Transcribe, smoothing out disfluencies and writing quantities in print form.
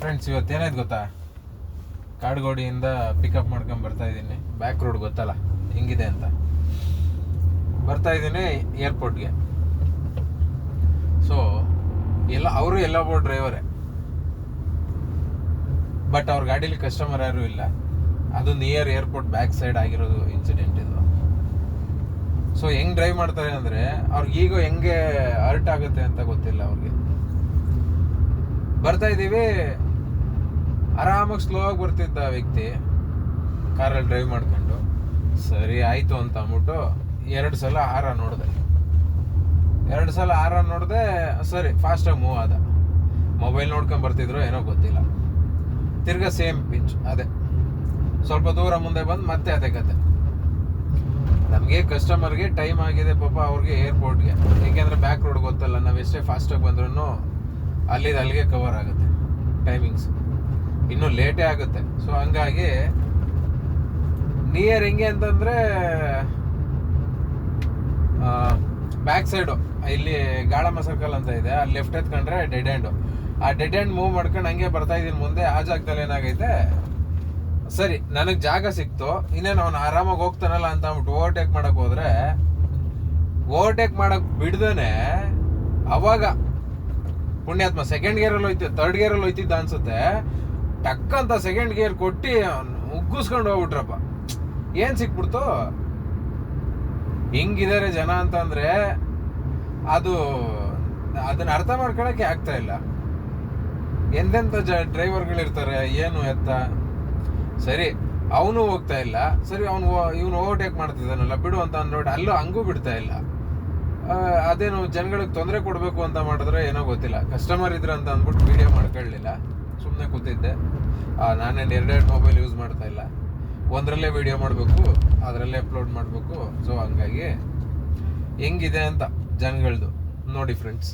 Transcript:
Friends, ಇವತ್ತೇನಾಯ್ತು ಗೊತ್ತಾ? ಕಾಡುಗೋಡಿಯಿಂದ pickup ಮಾಡ್ಕೊಂಡು ಬರ್ತಾ ಇದ್ದೀನಿ. ಬ್ಯಾಕ್ ರೋಡ್ ಗೊತ್ತಲ್ಲ ಹೆಂಗಿದೆ ಅಂತ. ಬರ್ತಾ ಇದ್ದೀನಿ ಏರ್ಪೋರ್ಟ್ಗೆ. ಸೊ ಅವರು ಎಲ್ಲ ಬೋರ್ಡ್ ಡ್ರೈವರೇ, ಬಟ್ ಅವ್ರ ಗಾಡೀಲಿ ಕಸ್ಟಮರ್ ಯಾರು ಇಲ್ಲ. ಅದು ನಿಯರ್ ಏರ್ಪೋರ್ಟ್ ಬ್ಯಾಕ್ ಸೈಡ್ ಆಗಿರೋದು ಇನ್ಸಿಡೆಂಟ್ ಇದು. ಸೊ ಹೆಂಗ್ ಡ್ರೈವ್ ಮಾಡ್ತಾರೆ ಅಂದ್ರೆ ಅವ್ರಿಗೆ ಈಗ ಹೆಂಗೆ ಹರ್ಟ್ ಆಗುತ್ತೆ ಅಂತ ಗೊತ್ತಿಲ್ಲ ಅವ್ರಿಗೆ. ಬರ್ತಾ ಇದ್ದೀವಿ, ಆರಾಮಾಗಿ ಸ್ಲೋ ಆಗಿ ಬರ್ತಿದ್ದ ವ್ಯಕ್ತಿ ಕಾರಲ್ಲಿ ಡ್ರೈವ್ ಮಾಡ್ಕೊಂಡು, ಸರಿ ಆಯ್ತು ಅಂತ ಅಂದ್ಬಿಟ್ಟು 2 ಸಲ ಹಾರ ನೋಡಿದೆ. ಸರಿ ಫಾಸ್ಟಾಗಿ ಮೂವ್ ಆದ. ಮೊಬೈಲ್ ನೋಡ್ಕೊಂಡು ಬರ್ತಿದ್ರು ಏನೋ ಗೊತ್ತಿಲ್ಲ. ತಿರ್ಗಾ ಸೇಮ್ ಪಿಂಚ್ ಅದೇ. ಸ್ವಲ್ಪ ದೂರ ಮುಂದೆ ಬಂದು ಮತ್ತೆ ಅದೇ ಕತೆ. ನಮಗೆ ಕಸ್ಟಮರ್ಗೆ ಟೈಮ್ ಆಗಿದೆ ಪಾಪ, ಅವ್ರಿಗೆ ಏರ್ಪೋರ್ಟ್ಗೆ. ಏಕೆಂದರೆ ಬ್ಯಾಕ್ ರೋಡ್ ಗೊತ್ತಲ್ಲ, ನಾವು ಎಷ್ಟೇ ಫಾಸ್ಟಾಗಿ ಬಂದ್ರೂ ಅಲ್ಲಿಗೆ ಕವರ್ ಆಗುತ್ತೆ ಟೈಮಿಂಗ್ಸ್, ಇನ್ನೂ ಲೇಟೇ ಆಗುತ್ತೆ. ಸೊ ಹಂಗಾಗಿ ನಿಯರ್ ಹೆಂಗೆ ಅಂತಂದರೆ ಬ್ಯಾಕ್ ಸೈಡು ಇಲ್ಲಿ ಗಾಳಮ್ಮ ಸರ್ಕಲ್ ಅಂತ ಇದೆ, ಅಲ್ಲಿ ಲೆಫ್ಟ್ ಎತ್ಕೊಂಡ್ರೆ ಡೆಡ್ ಎಂಡು. ಆ ಡೆಡ್ ಎಂಡ್ ಮೂವ್ ಮಾಡ್ಕೊಂಡು ಹಂಗೆ ಬರ್ತಾ ಇದ್ದೀನಿ ಮುಂದೆ. ಆ ಜಾಗದಲ್ಲಿ ಏನಾಗೈತೆ, ಸರಿ ನನಗೆ ಜಾಗ ಸಿಕ್ತು, ಇನ್ನೇನು ಅವ್ನು ಆರಾಮಾಗಿ ಹೋಗ್ತಾನಲ್ಲ ಅಂತ ಅಂದ್ಬಿಟ್ಟು ಓವರ್ಟೇಕ್ ಮಾಡಕ್ ಹೋದ್ರೆ, ಓವರ್ಟೇಕ್ ಮಾಡಕ್ ಬಿಡ್ದೇನೆ ಅವಾಗ ಪುಣ್ಯಾತ್ಮ ಸೆಕೆಂಡ್ ಗೇರಲ್ಲಿ ಹೋಯ್ತು, ಥರ್ಡ್ ಗೇರಲ್ಲಿ ಹೋಯ್ತಿದ್ದ ಅನ್ಸುತ್ತೆ. ಟಕ್ಕಂತ ಸೆಕೆಂಡ್ ಗೇರ್ ಕೊಟ್ಟು ಉಗ್ಗಿಸ್ಕೊಂಡು ಹೋಗ್ಬಿಟ್ರಪ್ಪ. ಏನ್ ಸಿಕ್ಬಿಡ್ತು. ಹೆಂಗಿದ್ದಾರೆ ಜನ ಅಂತಂದ್ರೆ ಅದನ್ನ ಅರ್ಥ ಮಾಡ್ಕೊಳಕ್ಕೆ ಆಗ್ತಾ ಇಲ್ಲ. ಎಂತೆಂಥ ಡ್ರೈವರ್ಗಳಿರ್ತಾರೆ, ಏನು ಎತ್ತ. ಸರಿ ಅವನು ಹೋಗ್ತಾ ಇಲ್ಲ, ಸರಿ ಇವನು ಓವರ್ಟೇಕ್ ಮಾಡ್ತಿದ್ದಾನಲ್ಲ ಬಿಡು ಅಂತ ನೋಡಿ ಅಲ್ಲೂ ಹಂಗೂ ಬಿಡ್ತಾ ಇಲ್ಲ. ಅದೇನು ಜನಗಳಿಗೆ ತೊಂದರೆ ಕೊಡಬೇಕು ಅಂತ ಮಾಡಿದ್ರೆ ಏನೋ ಗೊತ್ತಿಲ್ಲ. ಕಸ್ಟಮರ್ ಇದ್ರೆ ಅಂತ ಅಂದ್ಬಿಟ್ಟು ವಿಡಿಯೋ ಮಾಡ್ಕೊಳ್ಳಿಲ್ಲ, ಸುಮ್ಮನೆ ಕೂತಿದ್ದೆ. ನಾನೇನು 2 ಮೊಬೈಲ್ ಯೂಸ್ ಮಾಡ್ತಾ ಇಲ್ಲ, ಒಂದರಲ್ಲೇ ವಿಡಿಯೋ ಮಾಡಬೇಕು, ಅದರಲ್ಲೇ ಅಪ್ಲೋಡ್ ಮಾಡಬೇಕು. ಸೊ ಹಂಗಾಗಿ ಹೆಂಗಿದೆ ಅಂತ ಜನಗಳದು ನೋಡಿ ಫ್ರೆಂಡ್ಸ್.